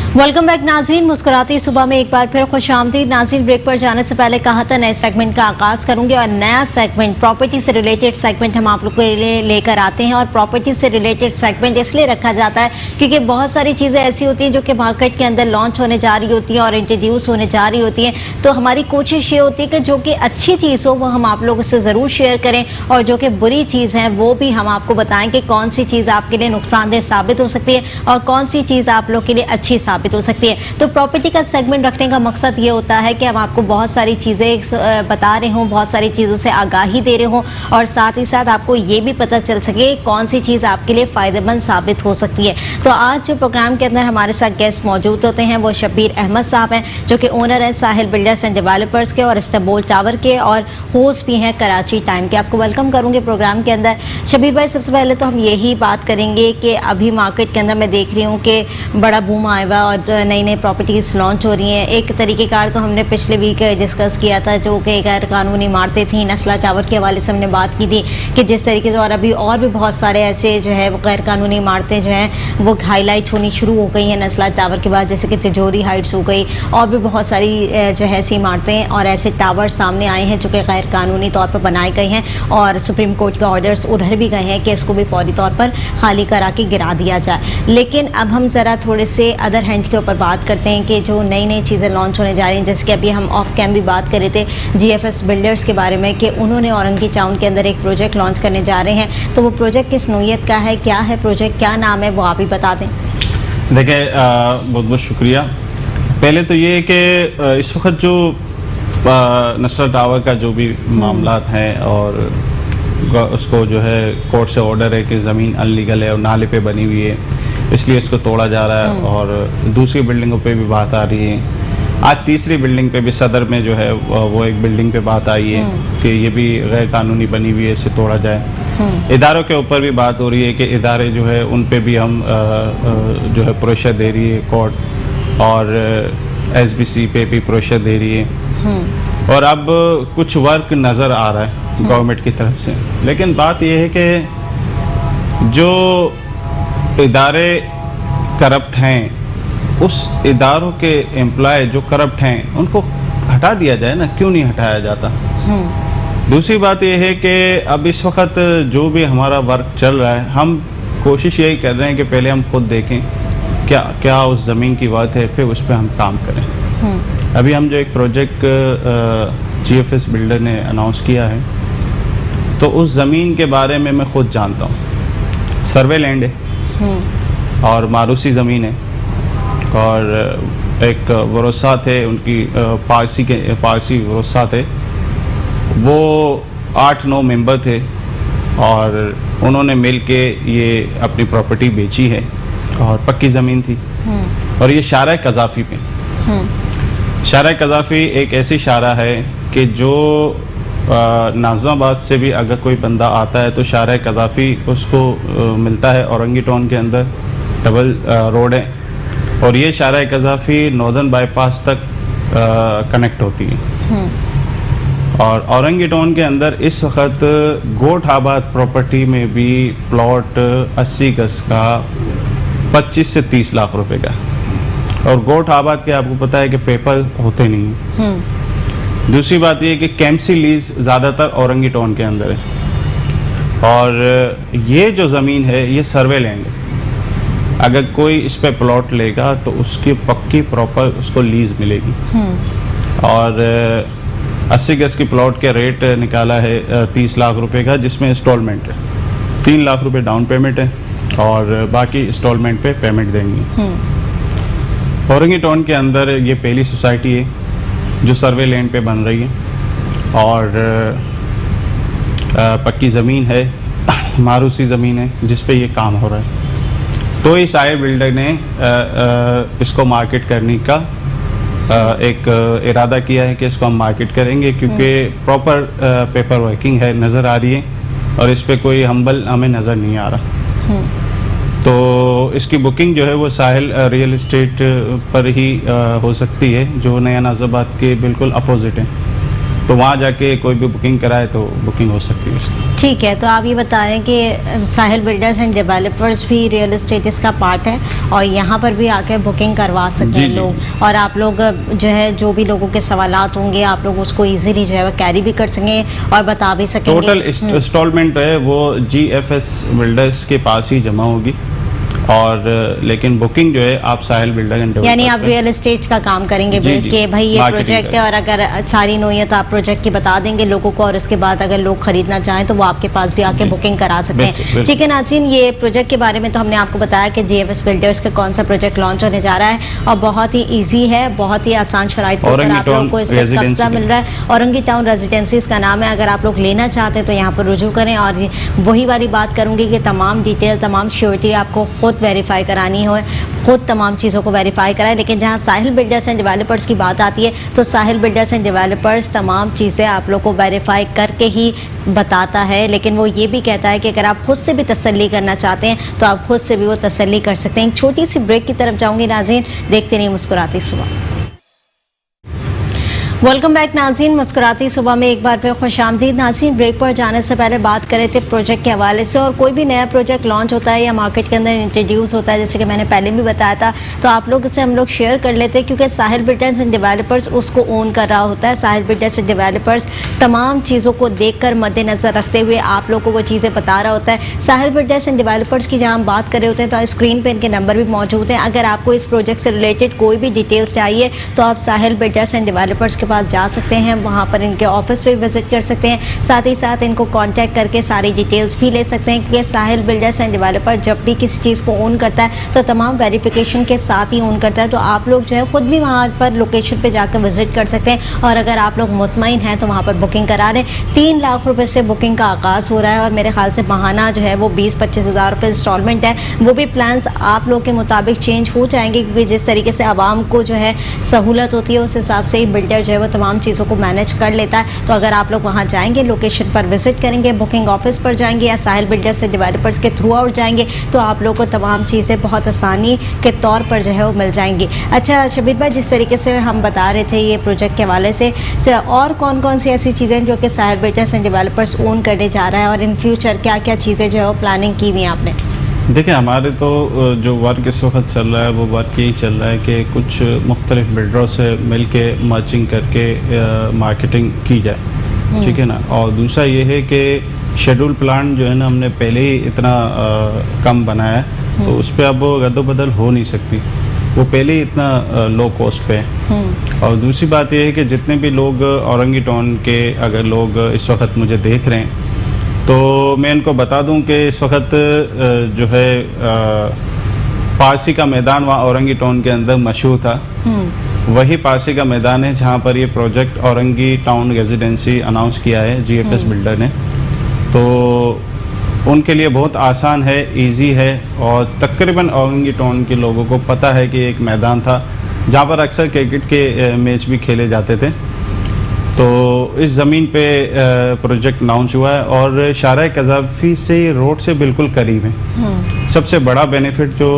Welcome back नाज़रीन। मुस्कुराती सुबह में एक बार फिर खुशामदीद नाज़रीन। ब्रेक पर जाने से पहले कहा था नए सेगमेंट का आगाज़ करूंगी और नया सेगमेंट प्रॉपर्टी से रिलेटेड सेगमेंट हम आप लोग के लिए लेकर आते हैं। और प्रॉपर्टी से रिलेटेड सेगमेंट इसलिए रखा जाता है क्योंकि बहुत सारी चीज़ें ऐसी होती हैं जो कि मार्केट के अंदर लॉन्च होने जा रही होती हैं और इंट्रोड्यूस होने जा रही होती हैं। तो हमारी कोशिश ये होती है कि जो कि अच्छी चीज़ हो वो हम आप लोगों से ज़रूर शेयर करें और जो कि बुरी चीज़ है वो भी हम आपको बताएं कि कौन सी चीज़ आपके लिए नुकसानदेह साबित हो सकती है और कौन सी चीज़ आप लोग के लिए अच्छी साबित हो सकती है। तो प्रॉपर्टी का सेगमेंट रखने का मकसद ये होता है कि हम आपको बहुत सारी चीज़ें बता रहे हों, बहुत सारी चीज़ों से आगाही दे रहे हों और साथ ही साथ आपको ये भी पता चल सके कौन सी चीज़ आपके लिए फ़ायदेमंद साबित हो सकती है। तो आज जो प्रोग्राम के अंदर हमारे साथ गेस्ट मौजूद होते हैं वो शब्बीर अहमद साहब हैं जो कि ओनर हैं साहिल बिल्डर्स एंड डेवलपर्स के और इस्तांबुल टावर के और होस्ट भी हैं कराची टाइम के। आपको वेलकम करूँगी प्रोग्राम के अंदर। शब्बीर भाई, सबसे पहले तो हम यही बात करेंगे कि अभी मार्केट के अंदर मैं देख रही हूँ कि बड़ा बूम आया हुआ और नई नई प्रॉपर्टीज़ लॉन्च हो रही हैं। एक तरीक़ेकार तो हमने पिछले वीक डिस्कस किया था जो कि गैर कानूनी इमारतें थी, नस्ला टावर के हवाले से हमने बात की थी कि जिस तरीके से और अभी और भी बहुत सारे ऐसे जो है वो गैर कानूनी इमारतें जो हैं वो हाईलाइट होनी शुरू हो गई हैं नस्ला टावर के बाद, जैसे कि तिजोरी हाइट्स हो गई और भी बहुत सारी जो है ऐसी इमारतें और ऐसे टावर सामने आए हैं जो कि गैर कानूनी तौर पर बनाए गए हैं और सुप्रीम कोर्ट के ऑर्डर्स उधर भी गए हैं कि इसको भी फौरी तौर पर खाली करा के गिरा दिया जाए। लेकिन अब हम ज़रा थोड़े से अदर हैंड के ऊपर बात करते हैं कि जो नई नई चीज़ें लॉन्च होने जा रही हैं, जैसे कि अभी हम ऑफ कैम भी बात कर रहे थे GFS बिल्डर्स के बारे में कि उन्होंने औरंगी टाउन के अंदर एक प्रोजेक्ट लॉन्च करने जा रहे हैं। तो वो प्रोजेक्ट किस नौइयत का है, क्या है प्रोजेक्ट, क्या नाम है, वो आप ही बता दें। देखिए, बहुत बहुत शुक्रिया। पहले तो ये कि इस वक्त जो नस्ला टावर का जो भी मामलात हैं और उसको जो है कोर्ट से ऑर्डर है कि ज़मीन अनलीगल है और नाले पे बनी हुई है इसलिए इसको तोड़ा जा रहा है और दूसरी बिल्डिंगों पे भी बात आ रही है। आज तीसरी बिल्डिंग पे भी सदर में जो है वो एक बिल्डिंग पे बात आई है कि ये भी गैर कानूनी बनी हुई है, इसे तोड़ा जाए। इदारों के ऊपर भी बात हो रही है कि इदारे जो है उन पे भी हम जो है प्रेशर दे रही है कोर्ट और SBC पे भी प्रेशर दे रही है और अब कुछ वर्क नज़र आ रहा है गवर्नमेंट की तरफ से। लेकिन बात यह है कि जो इदारे करप्ट हैं उस इदारों के एम्प्लॉय जो करप्ट हैं उनको हटा दिया जाए ना, क्यों नहीं हटाया जाता। दूसरी बात यह है कि अब इस वक्त जो भी हमारा वर्क चल रहा है हम कोशिश यही कर रहे हैं कि पहले हम खुद देखें क्या क्या उस ज़मीन की बात है, फिर उस पर हम काम करें। अभी हम जो एक प्रोजेक्ट GFS बिल्डर ने अनाउंस किया है तो उस ज़मीन के बारे में मैं खुद जानता हूँ। सर्वे लैंड है और मारूसी ज़मीन है और एक वरोसा थे उनकी पारसी वरोसा थे, वो 8-9 मेंबर थे और उन्होंने मिल के ये अपनी प्रॉपर्टी बेची है और पक्की ज़मीन थी और ये शारा कज़ाफ़ी पे। शारा कज़ाफ़ी एक ऐसी शारा है कि जो नाज़िमाबाद से भी अगर कोई बंदा आता है तो शारा कज़ाफ़ी उसको मिलता है। औरंगी टाउन के अंदर डबल रोड है और ये शारा कज़ाफ़ी नॉर्दर्न बाईपास तक कनेक्ट होती है। और औरंगी टाउन के अंदर इस वक्त गोट आबाद प्रॉपर्टी में भी प्लॉट 80 गज का 25 से 30 लाख रुपए का और गोट आबाद के आपको पता है कि पेपर होते नहीं हैं। दूसरी बात यह कि कैंपसी लीज ज़्यादातर औरंगी टाउन के अंदर है और ये जो ज़मीन है ये सर्वे लैंड है। अगर कोई इस पे प्लॉट लेगा तो उसकी पक्की प्रॉपर उसको लीज मिलेगी और 80 गज की प्लॉट के रेट निकाला है 30 लाख रुपए का, जिसमें इंस्टॉलमेंट है 3 लाख रुपए डाउन पेमेंट है और बाकी इंस्टॉलमेंट पे पेमेंट देंगे। औरंगी टाउन के अंदर ये पहली सोसाइटी है जो सर्वे लैंड पे बन रही है और पक्की ज़मीन है, मारूसी ज़मीन है जिस पे ये काम हो रहा है। तो इस साहिल बिल्डर ने इसको मार्केट करने का एक इरादा किया है कि इसको हम मार्केट करेंगे क्योंकि प्रॉपर पेपर वर्किंग है, नज़र आ रही है और इस पे कोई हम्बल हमें नज़र नहीं आ रहा। तो इसकी बुकिंग जो है वो साहिल रियल इस्टेट पर ही हो सकती है जो नया नाज़िमाबाद के बिल्कुल अपोजिट है। तो वहाँ जाके कोई भी बुकिंग कराए तो बुकिंग हो सकती है उसकी। ठीक है, तो आप ये बताएं कि साहिल बिल्डर्स एंड डेवलपर्स भी रियल एस्टेट इसका पार्ट है और यहाँ पर भी आके बुकिंग करवा सकते जी, हैं जी। लोग, और आप लोग जो है जो भी लोगों के सवालात होंगे आप लोग उसको इजीली जो है वो कैरी भी कर सकेंगे और बता भी सकेंगे। टोटल इंस्टॉलमेंट है वो GFS बिल्डर्स के पास ही जमा होगी, और लेकिन बुकिंग जो है आप साहिल बिल्डर एंड डेवलपर्स यानी आप रियल एस्टेट का काम करेंगे जी, जी। कि भाई ये मार्केटिंग प्रोजेक्ट है और अगर सारी नोयत आप प्रोजेक्ट की बता देंगे लोगों को, और उसके बाद अगर लोग खरीदना चाहें तो वो आपके पास भी आके जी। बुकिंग करा सकते बिल्कुल, हैं। बिल्कुल। ठीक है नाज़रीन, ये प्रोजेक्ट के बारे में तो हमने आपको बताया कि GFS बिल्डर्स का कौन सा प्रोजेक्ट लॉन्च होने जा रहा है और बहुत ही ईजी है, बहुत ही आसान शराइत के ऊपर आप लोगों को इस पर रेजिडेंसी कब्जा मिल रहा है। औरंगी टाउन रेजिडेंसीज का नाम है, अगर आप लोग लेना चाहते हैं तो यहाँ पर रुजू करें। और वही वाली बात करूंगी कि तमाम डिटेल तमाम श्योरिटी आपको खुद वेरीफाई करानी हो, खुद तमाम चीज़ों को वेरीफाई कराएं। लेकिन जहाँ साहिल बिल्डर्स एंड डेवलपर्स की बात आती है तो साहिल बिल्डर्स एंड डेवलपर्स तमाम चीज़ें आप लोग को वेरीफाई करके ही बताता है, लेकिन वो ये भी कहता है कि अगर आप खुद से भी तसल्ली करना चाहते हैं तो आप खुद से भी वो तसल्ली कर सकते हैं। एक छोटी सी ब्रेक की तरफ जाऊंगी नाज़रीन, देखते नहीं मुस्कुराती सुबह। वेलकम बैक नाज़रीन, मुस्कुराती सुबह में एक बार फिर खुशामदीद। नाज़रीन, ब्रेक पर जाने से पहले बात कर रहे थे प्रोजेक्ट के हवाले से, और कोई भी नया प्रोजेक्ट लॉन्च होता है या मार्केट के अंदर इंट्रोड्यूस होता है, जैसे कि मैंने पहले भी बताया था, तो आप लोग से हम लोग शेयर कर लेते हैं, क्योंकि साहिल बिल्डर्स एंड डेवलपर्स उसको ओन कर रहा होता है। साहिल बिल्डर्स एंड डेवलपर्स तमाम चीज़ों को देखकर मद्देनज़र रखते हुए आप लोग को वो चीज़ें बता रहा होता है। साहिल बिल्डर्स एंड डेवलपर्स की जहाँ हम बात कर रहे होते हैं तो स्क्रीन पर इनके नंबर भी मौजूद हैं। अगर आपको इस प्रोजेक्ट से रिलेटेड कोई भी डिटेल्स चाहिए तो आप साहिल बिल्डर्स एंड डेवलपर्स के पास जा सकते हैं, वहाँ पर इनके ऑफिस पे विजिट कर सकते हैं, साथ ही साथ इनको कांटेक्ट करके सारी डिटेल्स भी ले सकते हैं, क्योंकि साहिल बिल्डर्स एंड डेवलपर जब भी किसी चीज़ को ओन करता है तो तमाम वेरिफिकेशन के साथ ही ओन करता है। तो आप लोग जो है खुद भी वहाँ पर लोकेशन पे जाकर विजिट कर सकते हैं, और अगर आप लोग मुतमईन हैं तो वहाँ पर बुकिंग करा लें। 3 लाख रुपये से बुकिंग का आगाज़ हो रहा है, और मेरे ख्याल से महाना जो है वो 20-25 हज़ार रुपये इंस्टॉलमेंट है। वो भी प्लान्स आप लोग के मुताबिक चेंज हो जाएंगे, क्योंकि जिस तरीके से आवाम को जो है सहूलत होती है उस हिसाब से ही बिल्डर जो है वो तमाम चीज़ों को मैनेज कर लेता है। तो अगर आप लोग वहाँ जाएंगे, लोकेशन पर विजिट करेंगे, बुकिंग ऑफिस पर जाएंगे या साहिल बिल्डर्स से डेवलपर्स के थ्रू आउट जाएंगे, तो आप लोग को तमाम चीज़ें बहुत आसानी के तौर पर जो है वो मिल जाएंगी। अच्छा शबीर भाई, जिस तरीके से हम बता रहे थे ये प्रोजेक्ट के हवाले से, तो और कौन कौन सी ऐसी चीज़ें जो कि साहिल बिल्डर्स एंड डेवलपर्स ओन करने जा रहा है, और इन फ्यूचर क्या क्या चीज़ें जो है वो प्लानिंग की हुई है आपने? देखिए, हमारे तो जो वर्क इस वक्त चल रहा है वो वर्क यही चल रहा है कि कुछ मुख्तलिफ बिल्डरों से मिल के मर्चिंग करके मार्केटिंग की जाए, ठीक है ना। और दूसरा ये है कि शेड्यूल प्लान जो है ना हमने पहले ही इतना कम बनाया है, तो उस पर अब वो रद्दोबदल हो नहीं सकती, वो पहले ही इतना लो कॉस्ट पे है। और दूसरी बात ये है कि जितने भी लोग औरंगी टाउन के अगर लोग इस वक्त मुझे देख रहे हैं तो मैं इनको बता दूं कि इस वक्त जो है पारसी का मैदान वहाँ औरंगी टाउन के अंदर मशहूर था, वही पारसी का मैदान है जहाँ पर ये project Orangi town residency announce किया है GFS बिल्डर ने। तो उनके लिए बहुत आसान है, इजी है, और तकरीबन औरंगी टाउन के लोगों को पता है कि एक मैदान था जहाँ पर अक्सर क्रिकेट के मैच भी खेले जाते थे। तो इस ज़मीन पे प्रोजेक्ट लॉन्च हुआ है, और शारा कज़ाफ़ी से रोड से बिल्कुल करीब है। सबसे बड़ा बेनिफिट जो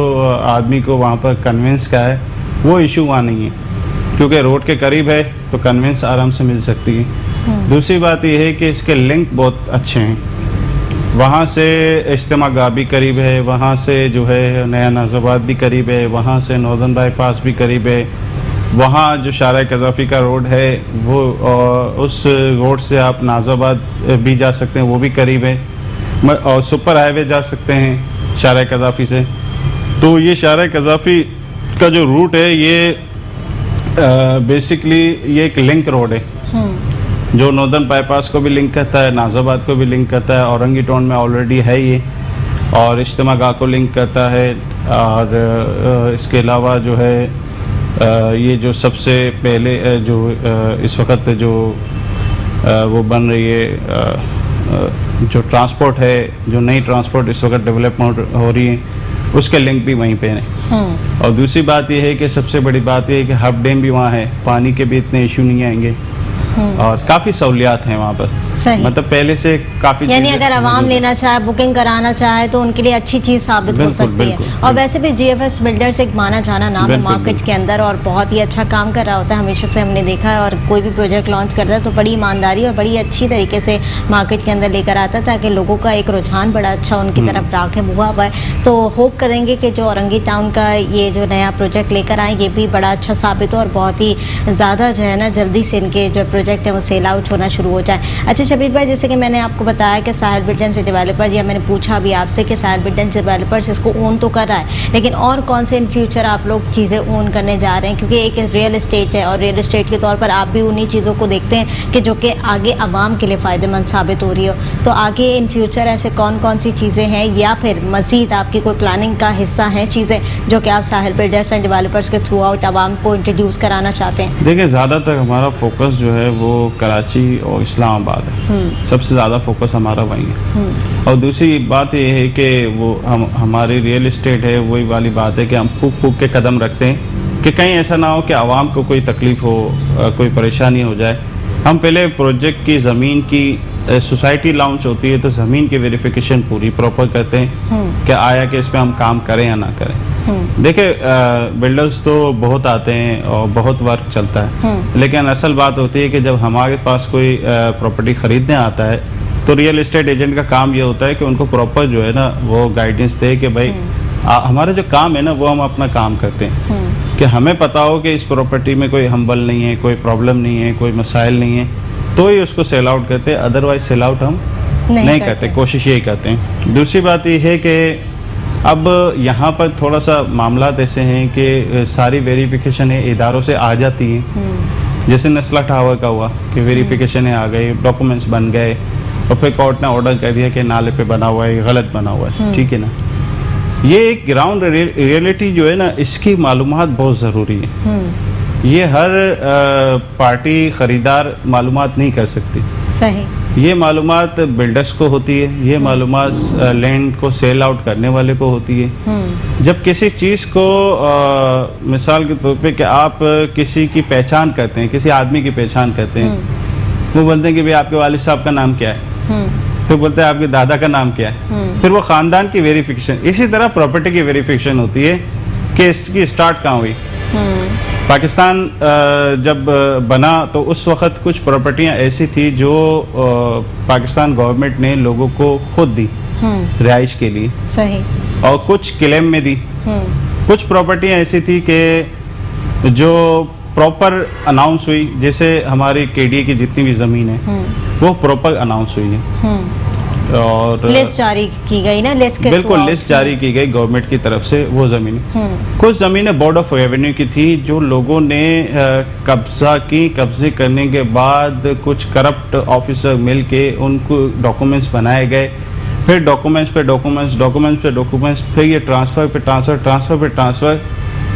आदमी को वहाँ पर कन्वेंस का है वो इशू वहाँ नहीं है, क्योंकि रोड के करीब है तो कन्वेंस आराम से मिल सकती है। दूसरी बात यह है कि इसके लिंक बहुत अच्छे हैं, वहाँ से इज्तिमा गाह भी करीब है, वहाँ से जो है नया नाज़ाबाद भी करीब है, वहाँ से नॉर्दर्न बाईपास भी करीब है, वहाँ जो शारा कज़ाफ़ी का रोड है वो उस रोड से आप नाज़ाबाद भी जा सकते हैं, वो भी करीब है, और सुपर हाईवे जा सकते हैं शारा कज़ाफ़ी से। तो ये शारा कज़ाफ़ी का जो रूट है ये बेसिकली ये एक लिंक रोड है जो नॉर्दर्न बाईपास को भी लिंक करता है, नाज़ाबाद को भी लिंक करता है, औरंगी टाउन में ऑलरेडी है ये, और इज्तिमा गाह को लिंक करता है। और इसके अलावा जो है ये जो सबसे पहले जो इस वक्त जो वो बन रही है जो ट्रांसपोर्ट है, जो नई ट्रांसपोर्ट इस वक्त डेवलपमेंट हो रही है, उसके लिंक भी वहीं पे हैं। और दूसरी बात ये है कि सबसे बड़ी बात ये है कि हब डैम भी वहाँ है, पानी के भी इतने इशू नहीं आएंगे। और काफ़ी सहूलियात हैं वहाँ पर। सही। मतलब पहले से काफ़ी यानी चीज़ें अगर आवाम मौजूद हैं। लेना चाहे, बुकिंग कराना चाहे तो उनके लिए अच्छी चीज़ साबित हो बिल्कुल, सकती बिल्कुल, है। और वैसे भी जीएफएस बिल्डर्स एक माना जाना नाम है बिल्कुल, मार्केट के अंदर और बहुत ही अच्छा काम कर रहा होता है, हमेशा से हमने देखा है। और कोई भी प्रोजेक्ट लॉन्च करता है तो बड़ी ईमानदारी और बड़ी अच्छी तरीके से मार्केट के अंदर लेकर आता है, ताकि लोगों का एक रुझान बड़ा अच्छा उनकी तरफ राग़िब हुआ है। तो होप करेंगे कि जो औरंगी टाउन का ये जो नया प्रोजेक्ट लेकर आए ये भी बड़ा अच्छा साबित हो और बहुत ही ज़्यादा जो है ना जल्दी से इनके जो प्रोजेक्ट है वो सेल आउट होना शुरू हो जाए। अच्छा शबीर भाई, जैसे कि मैंने आपको बताया कि साहिल बिल्डर्स डेवलपर्स, या मैंने पूछा अभी आपसे कि साहिल बिल्डर्स डेवलपर्स इसको ओन तो कर रहा है, लेकिन और कौन से इन फ्यूचर आप लोग चीज़ें ओन करने जा रहे हैं? क्योंकि एक रियल इस्टेट है और रियल इस्टेट के तौर पर आप भी उन्हीं चीज़ों को देखते हैं कि जो कि आगे आवाम के लिए फ़ायदेमंद साबित हो रही हो। तो आगे इन फ्यूचर ऐसे कौन कौन सी चीज़ें हैं या फिर मज़ीद आपकी कोई प्लानिंग का हिस्सा हैं चीज़ें जो कि आप साहिल बिल्डर्स एंड डेवलपर्स के थ्रू आउट आवाम को इंट्रोड्यूस कराना चाहते हैं? देखिए, ज़्यादातर हमारा फोकस जो है वो कराची और इस्लामाबाद है। सबसे ज़्यादा फोकस हमारा वहीं है। और दूसरी बात ये है कि वो हमारी रियल इस्टेट है, वही वाली बात है कि हम फूक फूक के कदम रखते हैं कि कहीं ऐसा ना हो कि आवाम को कोई तकलीफ़ हो, कोई परेशानी हो जाए। हम पहले प्रोजेक्ट की ज़मीन की सोसाइटी लॉन्च होती है तो ज़मीन की वेरिफिकेशन पूरी प्रॉपर करते हैं कि आया कि इस पर हम काम करें या ना करें। देखिए, बिल्डर्स तो बहुत आते हैं और बहुत वर्क चलता है, लेकिन असल बात होती है कि जब हमारे पास कोई प्रॉपर्टी ख़रीदने आता है तो रियल इस्टेट एजेंट का काम ये होता है कि उनको प्रॉपर जो है ना वो गाइडेंस दे कि भाई हमारा जो काम है ना वो हम अपना काम करते हैं, कि हमें पता हो कि इस प्रॉपर्टी में कोई हम्बल नहीं है, कोई प्रॉब्लम नहीं है, कोई मसाइल नहीं है, तो ही उसको सेल आउट करते हैं। अदरवाइज सेल आउट हम नहीं करते, कोशिश यही करते हैं। दूसरी बात ये है कि अब यहाँ पर थोड़ा सा मामला ऐसे हैं कि सारी वेरिफिकेशन है इदारों से आ जाती हैं। जैसे नस्ला टावर का हुआ कि वेरिफिकेशन आ गई, डॉक्यूमेंट्स बन गए और फिर कोर्ट ने ऑर्डर कर दिया कि नाले पे बना हुआ है, गलत बना हुआ है, ठीक है ना। ये एक ग्राउंड रियलिटी जो है ना, इसकी मालूमात बहुत ज़रूरी है। ये हर पार्टी ख़रीदार मालूमात नहीं कर सकती। सही। ये मालूमात बिल्डर्स को होती है, ये मालूमात लैंड को सेल आउट करने वाले को होती है। जब किसी चीज़ को मिसाल के तौर पे कि आप किसी की पहचान करते हैं, किसी आदमी की पहचान करते हैं, वो बोलते हैं कि भाई आपके वालिद साहब का नाम क्या है, फिर बोलते हैं आपके दादा का नाम क्या है, फिर वो ख़ानदान की वेरिफिकेशन। इसी तरह प्रॉपर्टी की वेरिफिकेशन होती है कि इसकी स्टार्ट कहाँ हुई। पाकिस्तान जब बना तो उस वक़्त कुछ प्रॉपर्टियां ऐसी थी जो पाकिस्तान गवर्नमेंट ने लोगों को खुद दी रिहाइश के लिए। सही। और कुछ क्लेम में दी। कुछ प्रॉपर्टियां ऐसी थी कि जो प्रॉपर अनाउंस हुई, जैसे हमारी केडीए की जितनी भी ज़मीन है वो प्रॉपर अनाउंस हुई है और लिस्ट जारी की गई ना, लिस्ट के बिल्कुल लिस्ट जारी की गई गवर्नमेंट की तरफ से। वो ज़मीन कुछ ज़मीनें बोर्ड ऑफ रेवेन्यू की थी जो लोगों ने कब्जा की। कब्जे करने के बाद कुछ करप्ट ऑफिसर मिल के उनको डॉक्यूमेंट्स बनाए गए, फिर डॉक्यूमेंट्स पे डॉक्यूमेंट्स, डॉक्यूमेंट्स पे डॉक्यूमेंट्स, फिर ये ट्रांसफ़र पे ट्रांसफ़र, ट्रांसफ़र पे ट्रांसफ़र।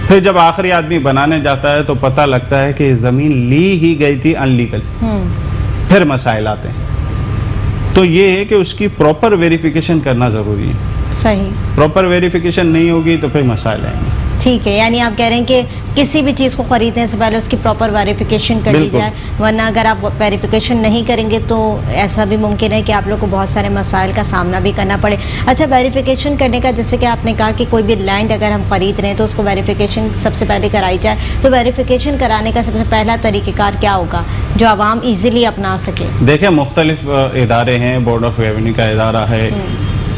फिर जब आखिरी आदमी बनाने जाता है तो पता लगता है कि ज़मीन ली ही गई थी अनलीगल। फिर मसाइल आते हैं। तो ये है कि उसकी प्रॉपर वेरिफिकेशन करना ज़रूरी है। सही। प्रॉपर वेरिफिकेशन नहीं होगी तो फिर मसाइल आएंगे। ठीक है, यानी आप कह रहे हैं कि किसी भी चीज़ को ख़रीदने से पहले उसकी प्रॉपर वेरिफिकेशन कर ली जाए, वरना अगर आप वेरिफिकेशन नहीं करेंगे तो ऐसा भी मुमकिन है कि आप लोग को बहुत सारे मसाइल का सामना भी करना पड़े। अच्छा, वेरिफिकेशन करने का, जैसे कि आपने कहा कि कोई भी लैंड अगर हम ख़रीद रहे हैं तो उसको वेरिफिकेशन सबसे पहले कराई जाए, तो वेरिफिकेशन कराने का सबसे पहला तरीक़ेकार क्या होगा जो आवाम ईज़िली अपना सके? देखिए, मुख्तलिफ इदारे हैं, बोर्ड ऑफ रेवेन्यू का इदारा है,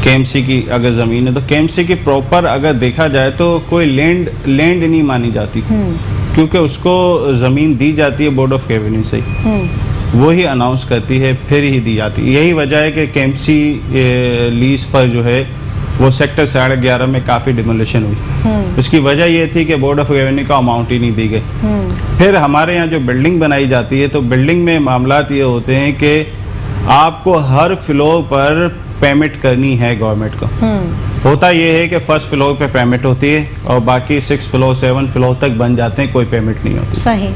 केएमसी की अगर ज़मीन है तो केएमसी की प्रॉपर अगर देखा जाए तो कोई लैंड नहीं मानी जाती, क्योंकि उसको ज़मीन दी जाती है बोर्ड ऑफ रेवेन्यू से ही। वो ही अनाउंस करती है, फिर ही दी जाती है। यही वजह है कि केएमसी लीज पर जो है वो सेक्टर 11.5 में काफ़ी डिमोलिशन हुई। उसकी वजह ये थी कि बोर्ड ऑफ रेवेन्यू का अमाउंट ही नहीं दी गई। फिर हमारे यहाँ जो बिल्डिंग बनाई जाती है तो बिल्डिंग में मामलात ये होते हैं कि आपको हर फ्लोर पर पेमेंट करनी है गवर्नमेंट को। होता ये है कि फर्स्ट फ्लोर पे पेमेंट होती है और बाकी 6 फ्लोर 7 फ्लोर तक बन जाते हैं, कोई पेमेंट नहीं होती। सही।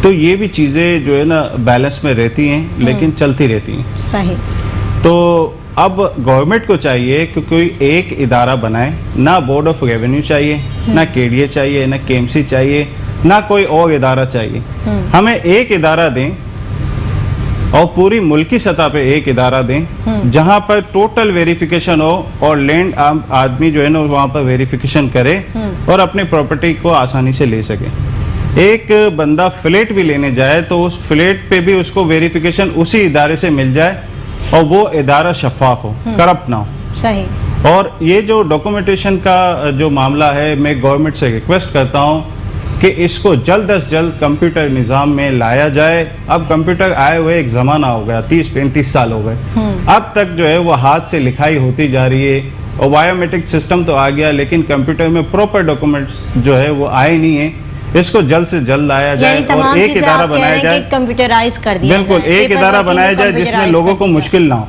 तो ये भी चीज़ें जो है ना बैलेंस में रहती हैं, लेकिन चलती रहती हैं। सही। तो अब गवर्नमेंट को चाहिए कि कोई एक इदारा बनाए, ना बोर्ड ऑफ रेवेन्यू चाहिए, ना केडीए चाहिए, ना केएमसी चाहिए, ना कोई और इदारा चाहिए। हमें एक इदारा दें और पूरी मुल्की सतह पे एक इदारा दें जहां पर टोटल वेरिफिकेशन हो और लैंड आदमी जो है ना वहां पर वेरिफिकेशन करे और अपनी प्रॉपर्टी को आसानी से ले सके। एक बंदा फ्लैट भी लेने जाए तो उस फ्लैट पे भी उसको वेरिफिकेशन उसी इदारे से मिल जाए और वो इदारा शफाफ हो, करप्ट ना हो। सही। और ये जो डॉक्यूमेंटेशन का जो मामला है, मैं गवर्नमेंट से रिक्वेस्ट करता हूँ कि इसको जल्द अज जल्द कंप्यूटर निज़ाम में लाया जाए। अब कंप्यूटर आए हुए एक ज़माना हो गया, 30-35 साल हो गए, अब तक जो है वो हाथ से लिखाई होती जा रही है और बायोमेट्रिक सिस्टम तो आ गया लेकिन कंप्यूटर में प्रॉपर डॉक्यूमेंट्स जो है वो आए नहीं है। इसको जल्द से जल्द लाया जाए और एक इदारा बनाया जाए, कंप्यूटराइज कर दिया बिल्कुल एक इदारा बनाया जाए जिसमें लोगों को मुश्किल ना हो।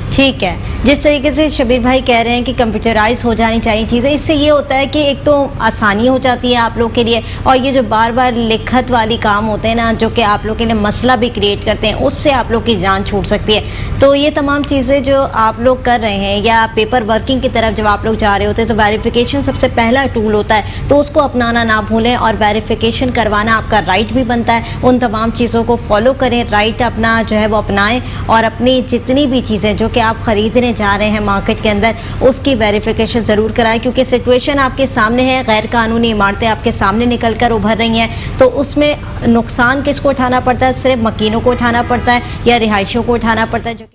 ठीक है, जिस तरीके से शबीर भाई कह रहे हैं कि कंप्यूटराइज हो जानी चाहिए चीज़ें, इससे ये होता है कि एक तो आसानी हो जाती है आप लोग के लिए, और ये जो बार बार लिखत वाली काम होते हैं ना जो कि आप लोग के लिए मसला भी क्रिएट करते हैं, उससे आप लोग की जान छूट सकती है। तो ये तमाम चीज़ें जो आप लोग कर रहे हैं या पेपर वर्किंग की तरफ जब आप लोग जा रहे होते हैं तो वेरिफिकेशन सबसे पहला टूल होता है, तो उसको अपनाना ना भूलें और वेरिफिकेशन करवाना आपका राइट भी बनता है। उन तमाम चीज़ों को फॉलो करें, राइट अपना जो है वो अपनाएं और अपनी जितनी भी चीज़ें जो कि आप खरीदने जा रहे हैं मार्केट के अंदर उसकी वेरिफिकेशन ज़रूर कराएं, क्योंकि सिचुएशन आपके सामने है, गैर कानूनी इमारतें आपके सामने निकल कर उभर रही हैं, तो उसमें नुकसान किसको उठाना पड़ता है? सिर्फ मकीनों को उठाना पड़ता है या रिहायशियों को उठाना पड़ता है जो